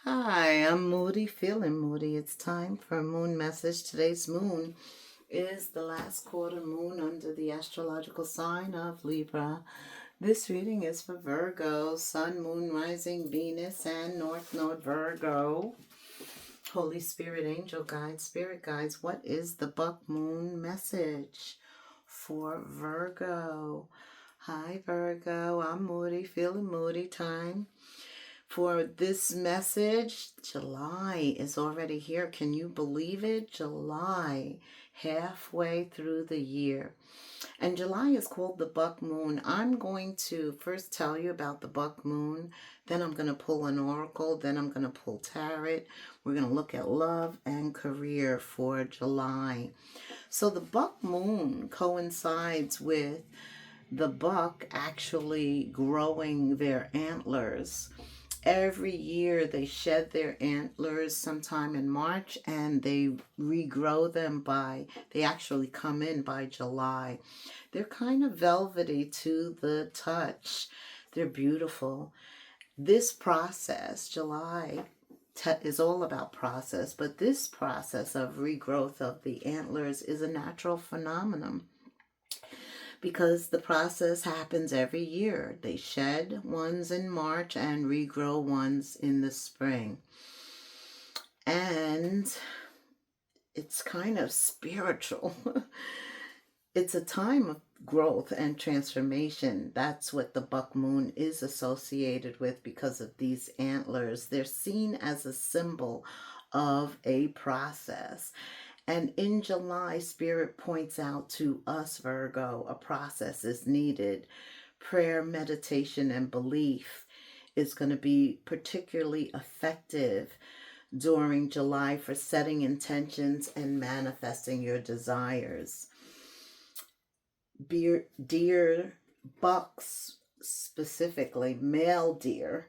Hi, I'm Moody, feeling moody. It's time for a moon message. Today's moon is the last quarter moon under the astrological sign of Libra. This reading is for Virgo, Sun, Moon, Rising, Venus, and North Node Virgo. Holy Spirit, Angel Guides, Spirit Guides, what is the buck moon message for Virgo? Hi, Virgo. I'm Moody, feeling moody. Time for this message. July is already here. Can you believe it? July, halfway through the year. And July is called the buck moon. I'm going to first tell you about the buck moon, then I'm going to pull an oracle, then I'm going to pull tarot. We're going to look at love and career for July. So the buck moon coincides with the buck actually growing their antlers. Every year they shed their antlers sometime in March, and they regrow them they actually come in by July. They're kind of velvety to the touch. They're beautiful. This process, July, is all about process, but this process of regrowth of the antlers is a natural phenomenon, because the process happens every year. They shed ones in March and regrow ones in the spring. And it's kind of spiritual. It's a time of growth and transformation. That's what the buck moon is associated with because of these antlers. They're seen as a symbol of a process. And in July, Spirit points out to us, Virgo, a process is needed. Prayer, meditation, and belief is going to be particularly effective during July for setting intentions and manifesting your desires. Deer, bucks, specifically male deer,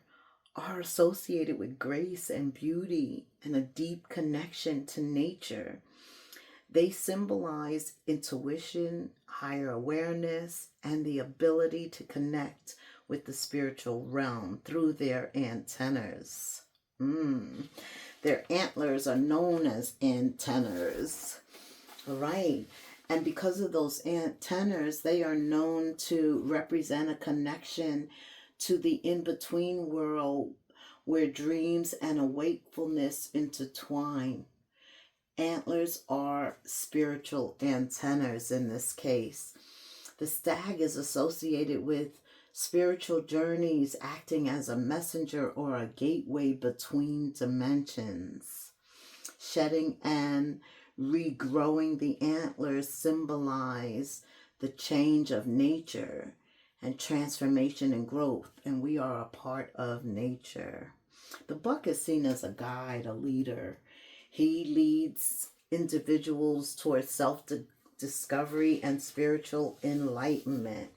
are associated with grace and beauty and a deep connection to nature. They symbolize intuition, higher awareness, and the ability to connect with the spiritual realm through their antennas. Their antlers are known as antennas. All right. And because of those antennas, they are known to represent a connection to the in-between world where dreams and wakefulness intertwine. Antlers are spiritual antennas in this case. The stag is associated with spiritual journeys, acting as a messenger or a gateway between dimensions. Shedding and regrowing the antlers symbolize the change of nature and transformation and growth, and we are a part of nature. The buck is seen as a guide, a leader. He leads individuals towards self-discovery and spiritual enlightenment.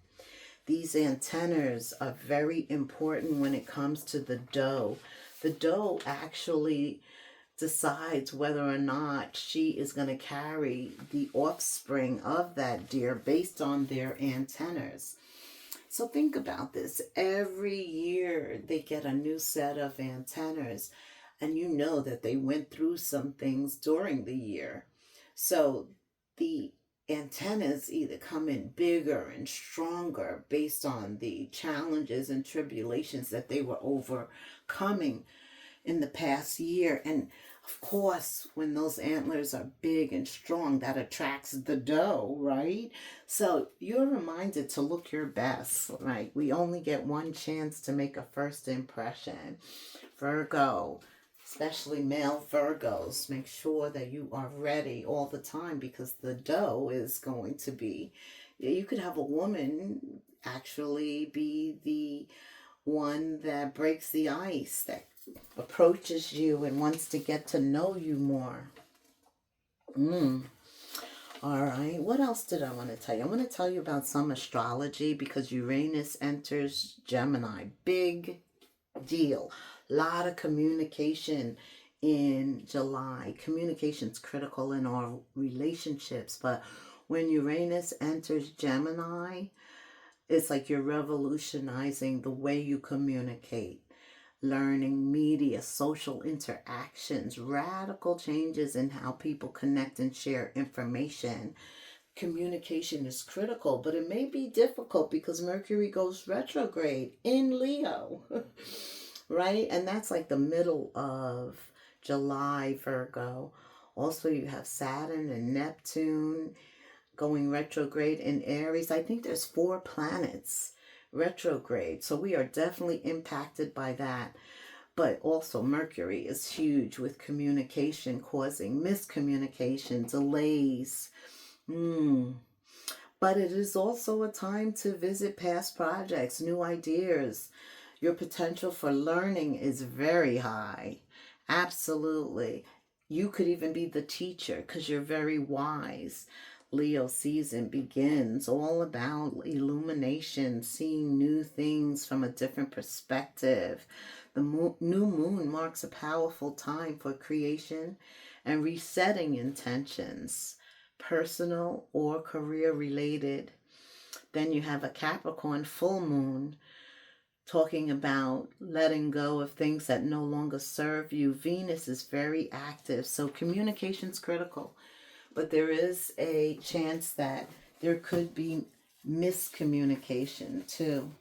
These antennas are very important when it comes to the doe. The doe actually decides whether or not she is going to carry the offspring of that deer based on their antennas. So think about this. Every year they get a new set of antennas, and you know that they went through some things during the year. So the antennas either come in bigger and stronger based on the challenges and tribulations that they were overcoming in the past year. And of course, when those antlers are big and strong, that attracts the doe, right? So you're reminded to look your best, right? We only get one chance to make a first impression. Virgo, especially male Virgos, make sure that you are ready all the time, because the doe is going to be, you could have a woman actually be the one that breaks the ice, that approaches you and wants to get to know you more. All right, what else did I want to tell you? I want to tell you about some astrology, because Uranus enters Gemini. Big deal. A lot of communication in July. Communication's critical in our relationships, but when Uranus enters Gemini, it's like you're revolutionizing the way you communicate. learning, media, social interactions, radical changes in how people connect and share information. Communication is critical, but it may be difficult because Mercury goes retrograde in Leo, right? And that's like the middle of July, Virgo. Also, you have Saturn and Neptune going retrograde in Aries. I think there's 4 planets retrograde. So we are definitely impacted by that. But also Mercury is huge with communication, causing miscommunication, delays. But it is also a time to visit past projects, new ideas. Your potential for learning is very high. Absolutely. You could even be the teacher because you're very wise. Leo season begins all about illumination, seeing new things from a different perspective. The new moon marks a powerful time for creation and resetting intentions, personal or career related. Then you have a Capricorn full moon talking about letting go of things that no longer serve you. Venus is very active, so communication's critical. But there is a chance that there could be miscommunication too.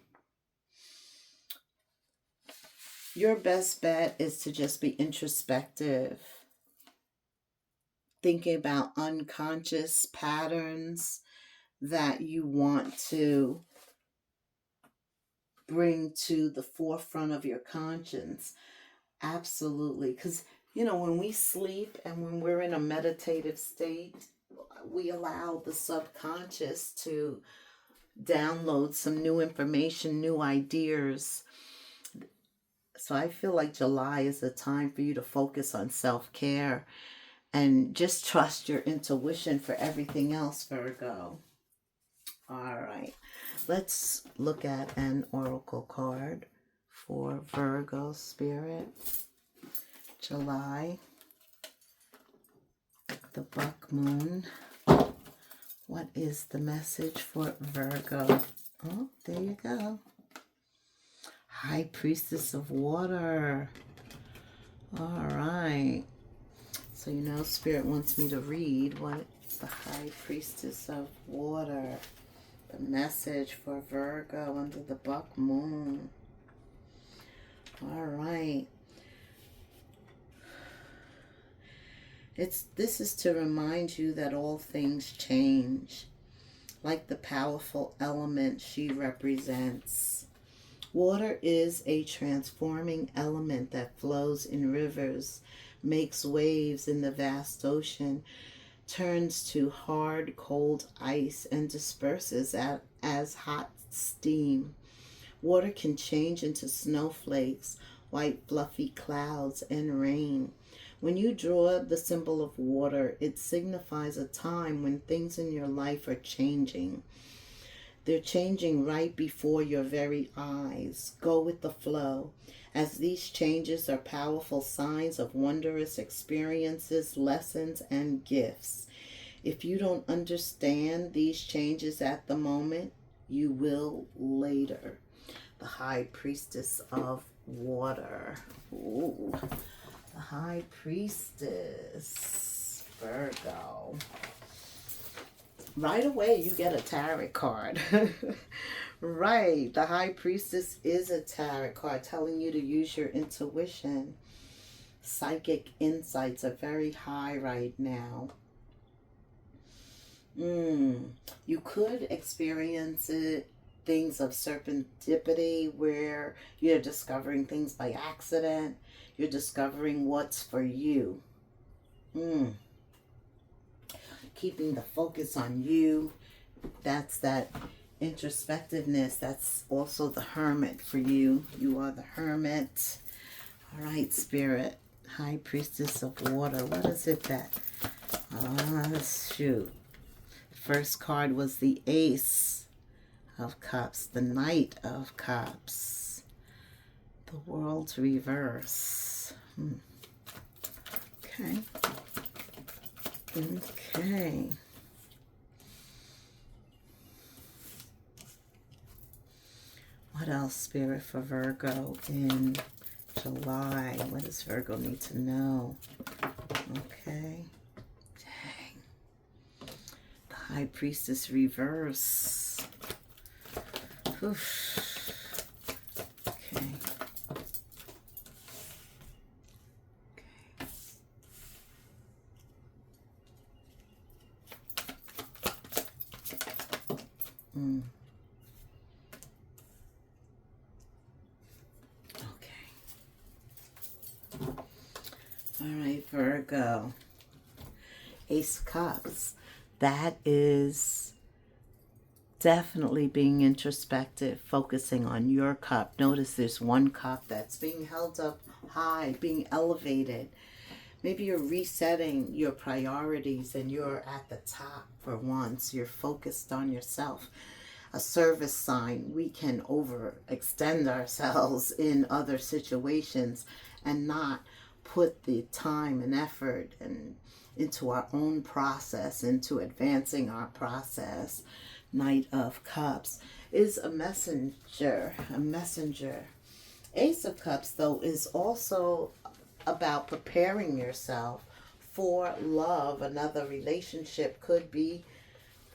Your best bet is to just be introspective, thinking about unconscious patterns that you want to bring to the forefront of your conscience. Absolutely. Because, when we sleep and when we're in a meditative state, we allow the subconscious to download some new information, new ideas. So I feel like July is a time for you to focus on self-care and just trust your intuition for everything else, Virgo. All right. Let's look at an oracle card for Virgo spirit. July. The buck moon. What is the message for Virgo? Oh, there you go. High priestess of water. All right. So Spirit wants me to read what the high priestess of water, the message for Virgo under the buck moon. All right. This is to remind you that all things change, like the powerful element she represents. Water is a transforming element that flows in rivers, makes waves in the vast ocean, turns to hard, cold ice, and disperses as hot steam. Water can change into snowflakes, white fluffy clouds, and rain. When you draw the symbol of water, it signifies a time when things in your life are changing. They're changing right before your very eyes. Go with the flow, as these changes are powerful signs of wondrous experiences, lessons, and gifts. If you don't understand these changes at the moment, you will later. The High Priestess of Water. Ooh. The High Priestess, Virgo. Right away, you get a tarot card. Right. The High Priestess is a tarot card telling you to use your intuition. Psychic insights are very high right now. You could experience things of serendipity where you're discovering things by accident. You're discovering what's for you. Keeping the focus on you. That's that introspectiveness. That's also the Hermit for you. You are the Hermit. All right, Spirit. High Priestess of Water. What is it that... shoot. First card was the Ace of Cups. The Knight of Cups. The World's Reverse. Okay. Okay. What else, Spirit, for Virgo in July. What does Virgo need to know? Okay. Dang. The High Priestess reverse. Oof. Okay. Mm. All right, Virgo. Ace of Cups. That is definitely being introspective, focusing on your cup. Notice there's one cup that's being held up high, being elevated. Maybe you're resetting your priorities and you're at the top for once. You're focused on yourself. A service sign. We can overextend ourselves in other situations and not put the time and effort and into our own process, into advancing our process. Knight of Cups is a messenger, Ace of Cups, though, is also about preparing yourself for love. Another relationship could be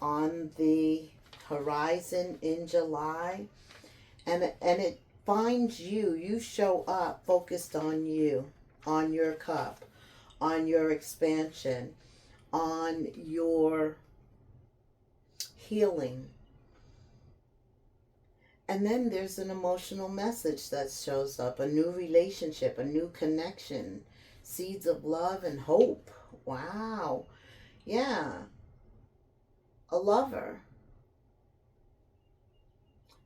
on the horizon in July, and it finds you show up focused on you, on your cup, on your expansion, on your healing. And then there's an emotional message that shows up, a new relationship, a new connection, seeds of love and hope. Wow. Yeah. A lover.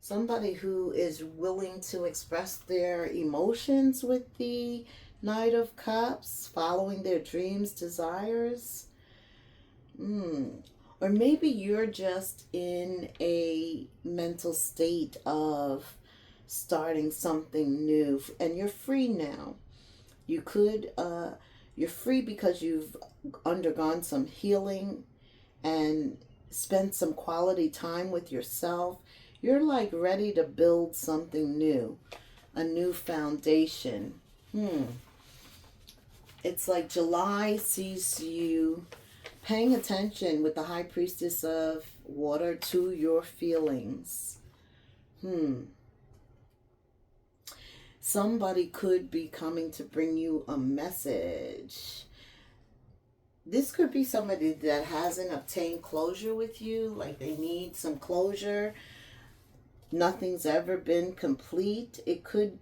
Somebody who is willing to express their emotions with the Knight of Cups, following their dreams, desires. Or maybe you're just in a mental state of starting something new and you're free now. You could, you're free because you've undergone some healing and spent some quality time with yourself. You're like ready to build something new, a new foundation. It's like July sees you paying attention with the High Priestess of Water to your feelings. Somebody could be coming to bring you a message. This could be somebody that hasn't obtained closure with you, like they need some closure. Nothing's ever been complete.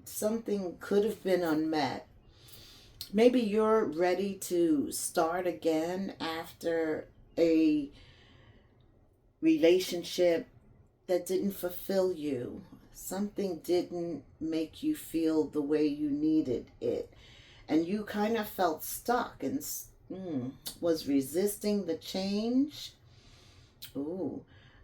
Something could have been unmet. Maybe you're ready to start again after a relationship that didn't fulfill you. Something didn't make you feel the way you needed it. And you kind of felt stuck and was resisting the change.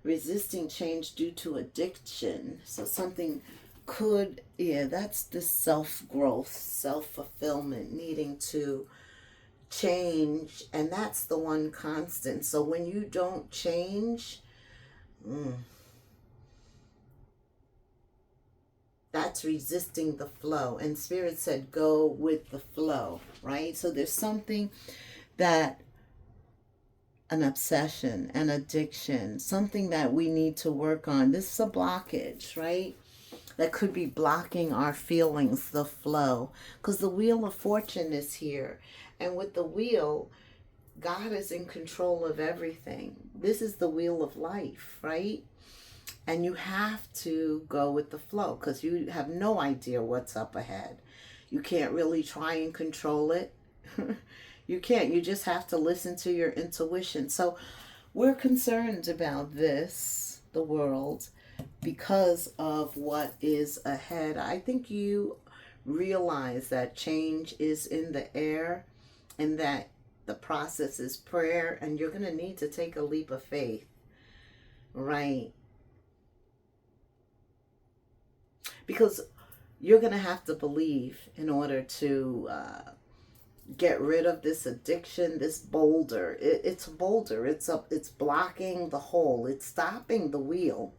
Resisting change due to addiction. So something could, that's the self-growth, self-fulfillment, needing to change, and that's the one constant. So when you don't change, that's resisting the flow. And Spirit said, go with the flow, right? So there's something that, an obsession, an addiction, something that we need to work on. This is a blockage, right? That could be blocking our feelings, the flow. Because the Wheel of Fortune is here. And with the wheel, God is in control of everything. This is the wheel of life, right? And you have to go with the flow because you have no idea what's up ahead. You can't really try and control it. You can't. You just have to listen to your intuition. So we're concerned about this, the world, because of what is ahead. I think you realize that change is in the air and that the process is prayer, and you're going to need to take a leap of faith, right? Because you're going to have to believe in order to get rid of this addiction, this boulder. It's a boulder. It's blocking the hole. It's stopping the wheel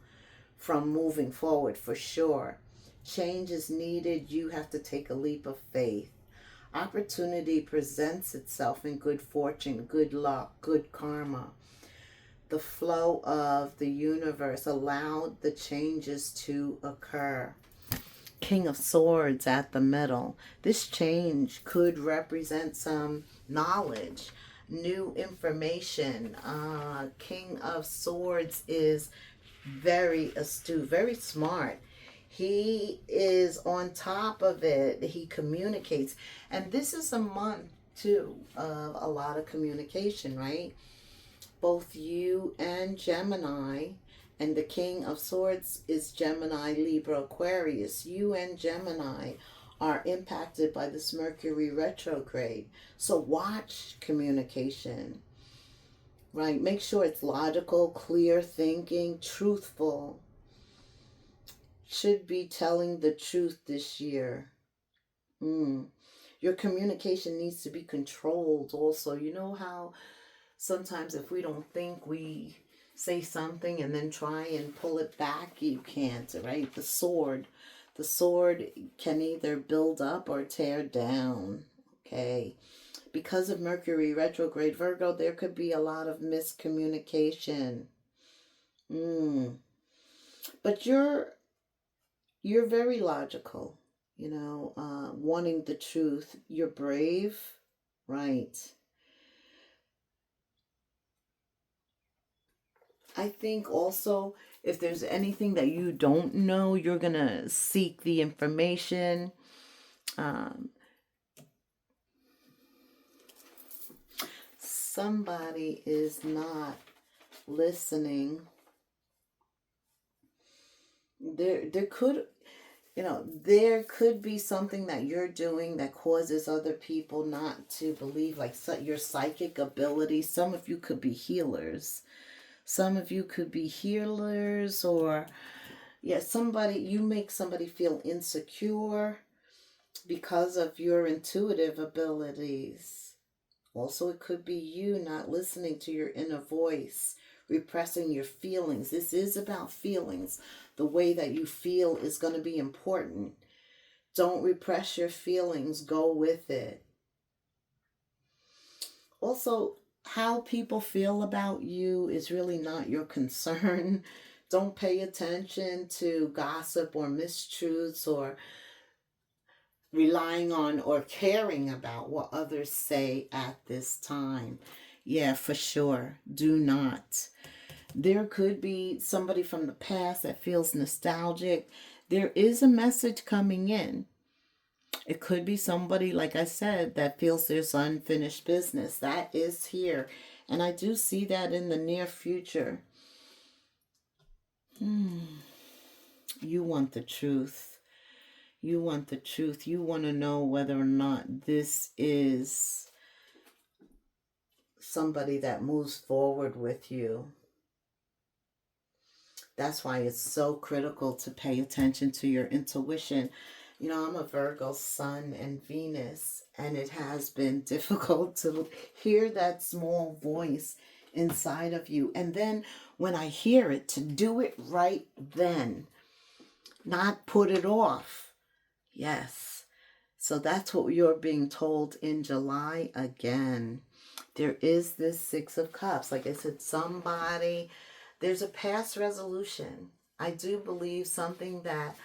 from moving forward for sure. Change is needed. You have to take a leap of faith. Opportunity presents itself in good fortune, good luck, good karma. The flow of the universe allowed the changes to occur. King of Swords at the middle. This change could represent some knowledge, new information. King of Swords is very astute, very smart. He is on top of it. He communicates. And this is a month, too, of a lot of communication, right? Both you and Gemini, and the King of Swords is Gemini, Libra, Aquarius. You and Gemini are impacted by this Mercury retrograde. So watch communication, right? Make sure it's logical, clear thinking, truthful. Should be telling the truth this year. Your communication needs to be controlled also. You know how sometimes if we don't think, we say something and then try and pull it back? You can't, right? The sword can either build up or tear down, okay? Because of Mercury retrograde, Virgo, there could be a lot of miscommunication. But you're very logical, wanting the truth. You're brave, right? I think also, if there's anything that you don't know, you're going to seek the information. Somebody is not listening. There could be something that you're doing that causes other people not to believe, like your psychic ability. Some of you could be healers. Or you make somebody feel insecure because of your intuitive abilities. Also, it could be you not listening to your inner voice, repressing your feelings. This is about feelings. The way that you feel is going to be important. Don't repress your feelings. Go with it. Also, how people feel about you is really not your concern. Don't pay attention to gossip or mistruths, or relying on or caring about what others say at this time. Yeah, for sure. Do not. There could be somebody from the past that feels nostalgic. There is a message coming in. It could be somebody, like I said, that feels there's unfinished business. That is here. And I do see that in the near future. You want the truth. You want the truth. You want to know whether or not this is somebody that moves forward with you. That's why it's so critical to pay attention to your intuition. I'm a Virgo Sun and Venus, and it has been difficult to hear that small voice inside of you. And then when I hear it, to do it right then, not put it off. Yes. So that's what you're being told in July again. There is this Six of Cups. Like I said, there's a past resolution. I do believe something that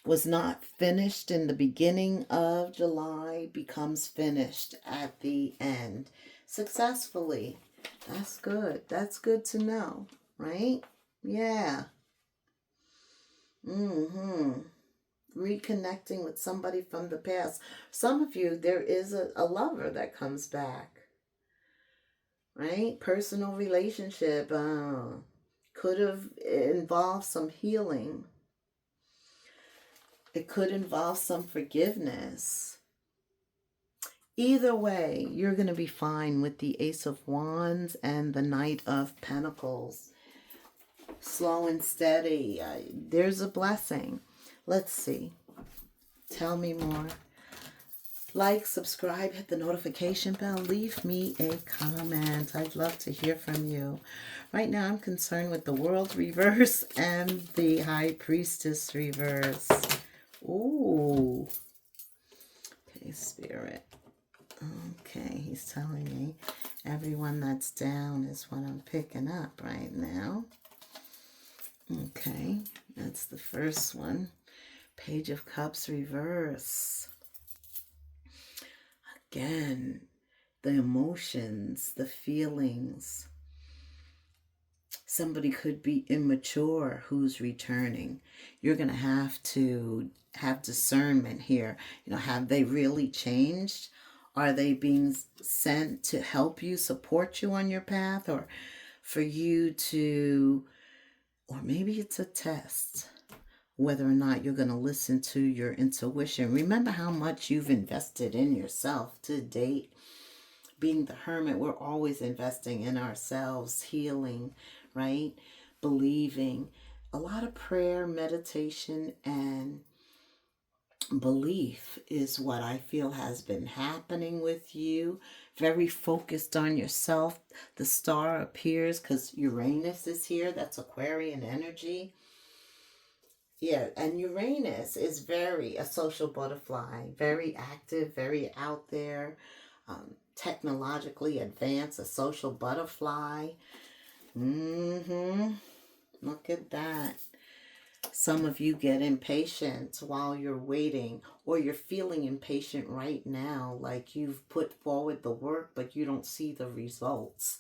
was not finished in the beginning of July becomes finished at the end successfully. That's good. That's good to know, right? Yeah. Reconnecting with somebody from the past. Some of you, there is a lover that comes back, right? Personal relationship could have involved some healing. It could involve some forgiveness. Either way, you're going to be fine with the Ace of Wands and the Knight of Pentacles. Slow and steady. There's a blessing. Let's see. Tell me more. Like, subscribe, hit the notification bell, leave me a comment. I'd love to hear from you. Right now, I'm concerned with the World reverse and the High Priestess reverse. Ooh. Okay, Spirit. Okay, he's telling me everyone that's down is what I'm picking up right now. Okay, that's the first one. Page of Cups reverse. Again, the emotions, the feelings. Somebody could be immature who's returning. You're going to have discernment here. You know, have they really changed? Are they being sent to help you, support you on your path, or for you to, or maybe it's a test, whether or not you're going to listen to your intuition. Remember how much you've invested in yourself to date. Being the hermit, we're always investing in ourselves, healing, right? Believing. A lot of prayer, meditation, and belief is what I feel has been happening with you. Very focused on yourself. The star appears because Uranus is here. That's Aquarian energy. Yeah, and Uranus is very a social butterfly, very active, very out there, technologically advanced, a social butterfly. Look at that. Some of you get impatient while you're waiting, or you're feeling impatient right now, like you've put forward the work, but you don't see the results.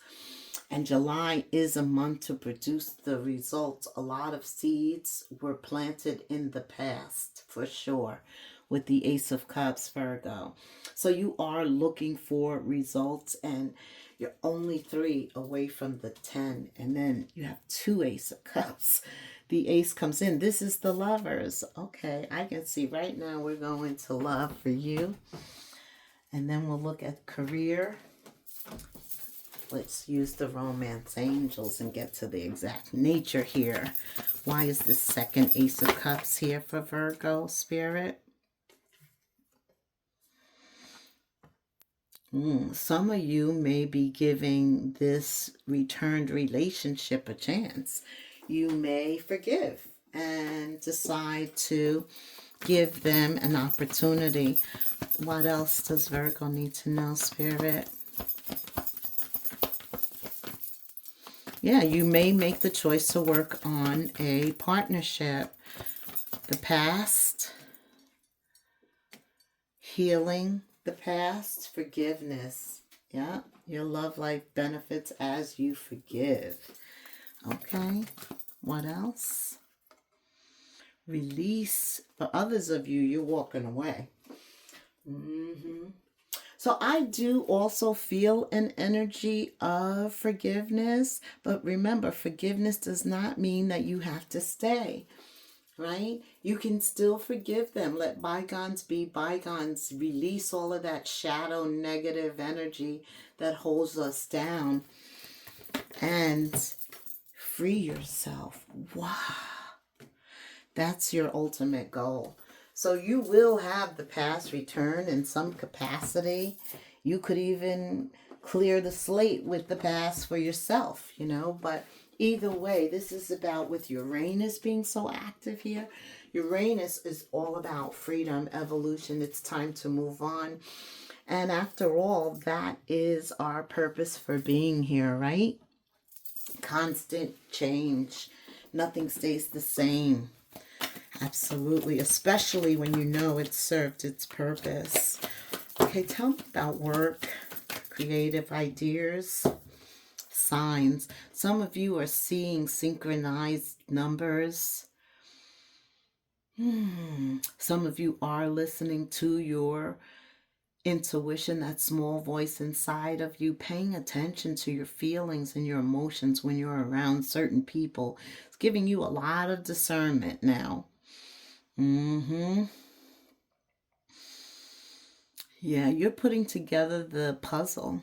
And July is a month to produce the results. A lot of seeds were planted in the past, for sure, with the Ace of Cups, Virgo. So you are looking for results, and you're only 3 away from the 10. And then you have 2 Ace of Cups. The Ace comes in. This is the Lovers. Okay, I can see right now we're going to love for you. And then we'll look at career. Let's use the romance angels and get to the exact nature here. Why is this second Ace of Cups here for Virgo, Spirit? Some of you may be giving this returned relationship a chance. You may forgive and decide to give them an opportunity. What else does Virgo need to know, Spirit? Yeah, you may make the choice to work on a partnership. The past, healing the past, forgiveness. Yeah, your love life benefits as you forgive. Okay, what else? Release. For others of you, you're walking away. So I do also feel an energy of forgiveness, but remember, forgiveness does not mean that you have to stay, right? You can still forgive them. Let bygones be bygones. Release all of that shadow negative energy that holds us down and free yourself. Wow. That's your ultimate goal. So you will have the past return in some capacity. You could even clear the slate with the past for yourself, you know. But either way, this is about, with Uranus being so active here, Uranus is all about freedom, evolution. It's time to move on. And after all, that is our purpose for being here, right? Constant change. Nothing stays the same. Absolutely, especially when you know it's served its purpose. Okay, tell me about work, creative ideas, signs. Some of you are seeing synchronized numbers. Some of you are listening to your intuition, that small voice inside of you, paying attention to your feelings and your emotions when you're around certain people. It's giving you a lot of discernment now. Yeah, you're putting together the puzzle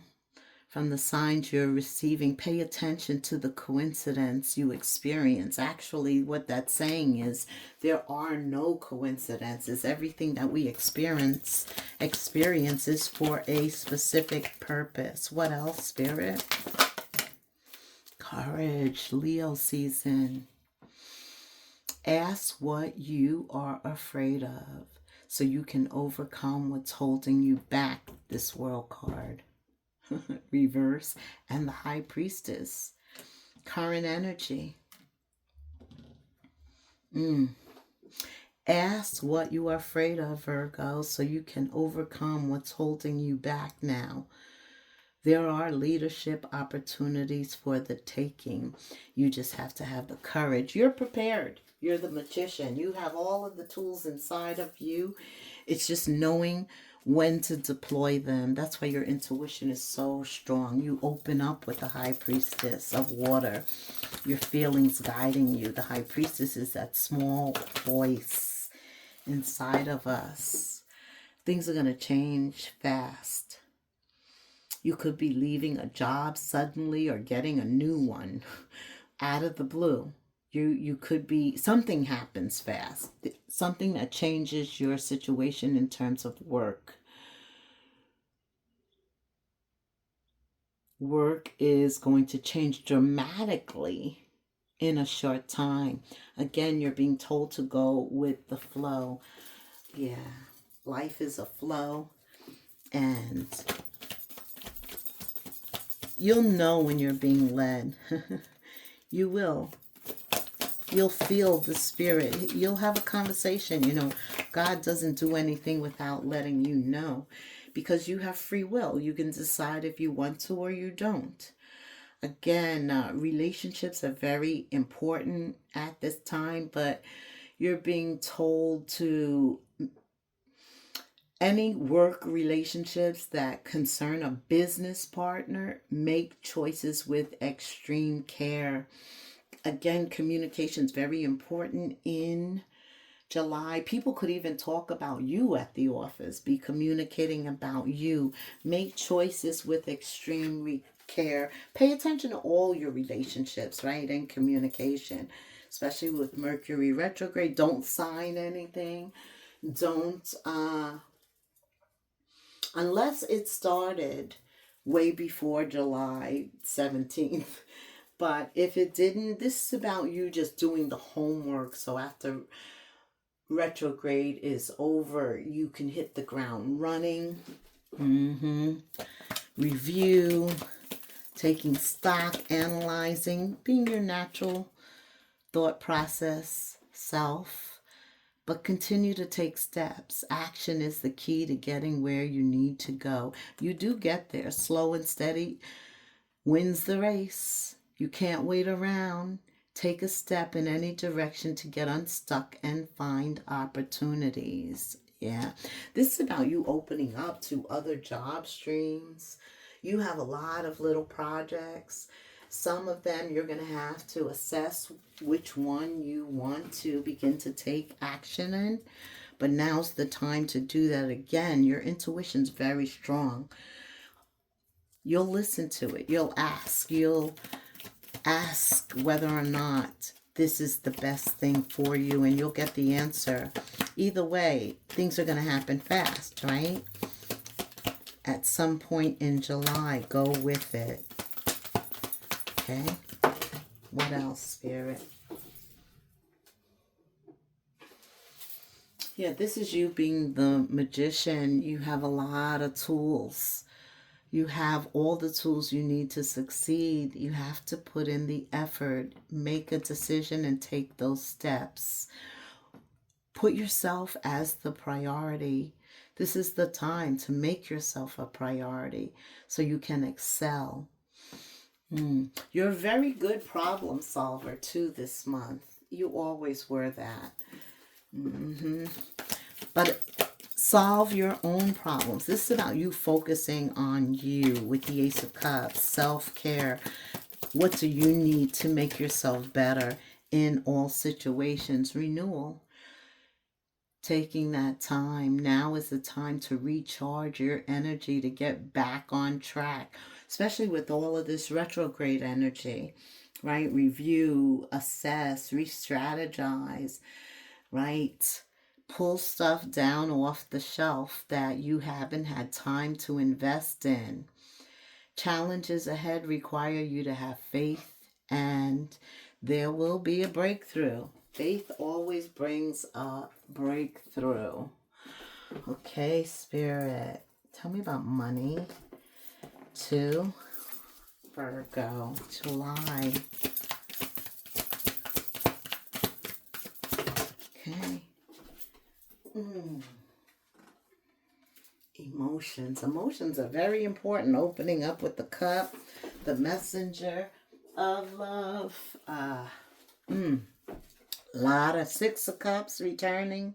from the signs you're receiving. Pay attention to the coincidence you experience. Actually, what that's saying is there are no coincidences. Everything that we experience is for a specific purpose. What else, Spirit? Courage, Leo season. Ask what you are afraid of so you can overcome what's holding you back. This World card. Reverse, and the High Priestess. Current energy. Ask what you are afraid of, Virgo, so you can overcome what's holding you back now. There are leadership opportunities for the taking. You just have to have the courage. You're prepared. You're the magician. You have all of the tools inside of you. It's just knowing when to deploy them. That's why your intuition is so strong. You open up with the High Priestess of water. Your feelings guiding you. The High Priestess is that small voice inside of us. Things are going to change fast. You could be leaving a job suddenly or getting a new one out of the blue. You could be, something happens fast. Something that changes your situation in terms of work. Work is going to change dramatically in a short time. Again, you're being told to go with the flow. Yeah, life is a flow, and you'll know when you're being led. You will. You'll feel the Spirit. You'll have a conversation. You know, God doesn't do anything without letting you know, because you have free will. You can decide if you want to or you don't. Again, relationships are very important at this time, but you're being told to, any work relationships that concern a business partner, make choices with extreme care. Again, communication is very important in July. People could even talk about you at the office, be communicating about you. Make choices with extreme care. Pay attention to all your relationships, right? And communication, especially with Mercury retrograde. Don't sign anything. Don't, unless it started way before July 17th. But if it didn't, this is about you just doing the homework. So after retrograde is over, you can hit the ground running. Review, taking stock, analyzing, being your natural thought process self. But continue to take steps. Action is the key to getting where you need to go. You do get there. Slow and steady wins the race. You can't wait around. Take a step in any direction to get unstuck and find opportunities. Yeah. This is about you opening up to other job streams. You have a lot of little projects. Some of them you're going to have to assess which one you want to begin to take action in. But now's the time to do that again. Your intuition's very strong. You'll listen to it. You'll ask. You'll ask whether or not this is the best thing for you, and you'll get the answer. Either way, things are going to happen fast, right? At some point in July, go with it. Okay? What else, Spirit? Yeah, this is you being the magician. You have a lot of tools. You have all the tools you need to succeed. You have to put in the effort, make a decision, and take those steps. Put yourself as the priority. This is the time to make yourself a priority so you can excel. You're a very good problem solver too this month. You always were that. But solve your own problems. This is about you focusing on you with the Ace of Cups, self-care. What do you need to make yourself better in all situations? Renewal. taking that time. Now is the time to recharge your energy, to get back on track, especially with all of this retrograde energy, right? Review, assess, re-strategize, right? Pull stuff down off the shelf that you haven't had time to invest in. Challenges ahead require you to have faith, and there will be a breakthrough. Faith always brings a breakthrough. Okay, Spirit, tell me about money to Virgo, July. Okay. Emotions. Emotions are very important. Opening up with the cup, the messenger of love. Lot of Six of Cups returning.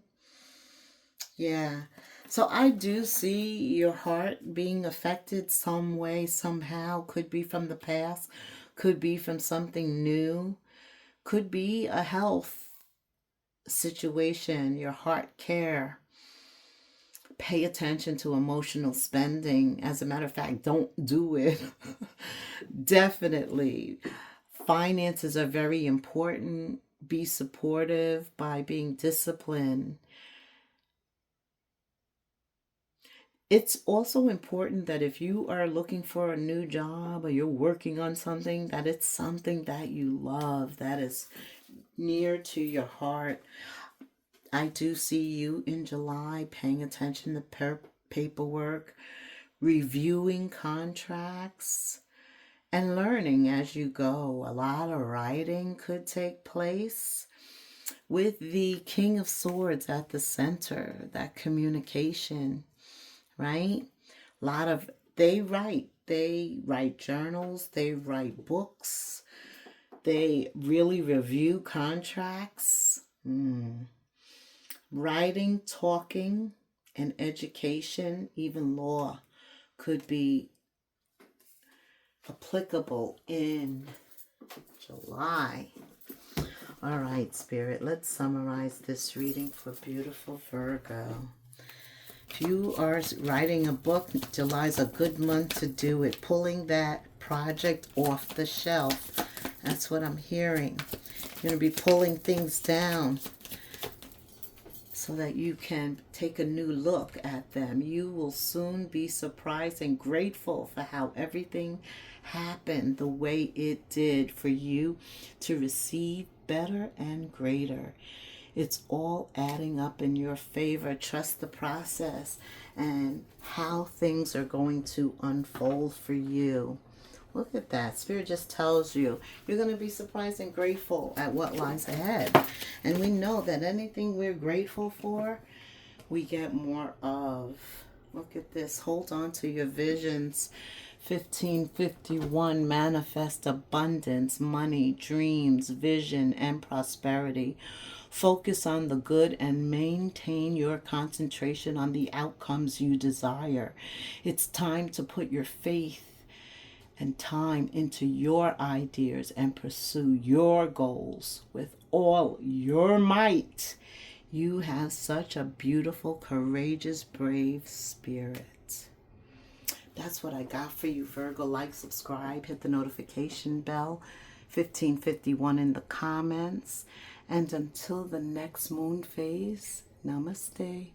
Yeah. So I do see your heart being affected some way, somehow. Could be from the past, could be from something new, could be a health situation, your heart care. Pay attention to emotional spending. As a matter of fact, don't do it. Definitely. Finances are very important. Be supportive by being disciplined. It's also important that if you are looking for a new job or you're working on something, that it's something that you love, that is near to your heart. I do see you in July paying attention to paperwork, reviewing contracts, and learning as you go. A lot of writing could take place with the King of Swords at the center, that communication, right? A lot of, they write journals, they write books, they really review contracts. Writing, talking, and education, even law, could be applicable in July. All right, Spirit, let's summarize this reading for beautiful Virgo. If you are writing a book, July's a good month to do it. Pulling that project off the shelf. That's what I'm hearing. You're going to be pulling things down so that you can take a new look at them. You will soon be surprised and grateful for how everything happened the way it did, for you to receive better and greater. It's all adding up in your favor. Trust the process and how things are going to unfold for you. Look at that. Spirit just tells you you're going to be surprised and grateful at what lies ahead. And we know that anything we're grateful for, we get more of. Look at this. Hold on to your visions. 1551, manifest abundance, money, dreams, vision, and prosperity. Focus on the good and maintain your concentration on the outcomes you desire. It's time to put your faith and time into your ideas and pursue your goals with all your might. You have such a beautiful, courageous, brave spirit. That's what I got for you, Virgo. Like, subscribe, hit the notification bell. 1551 in the comments. And until the next moon phase, namaste.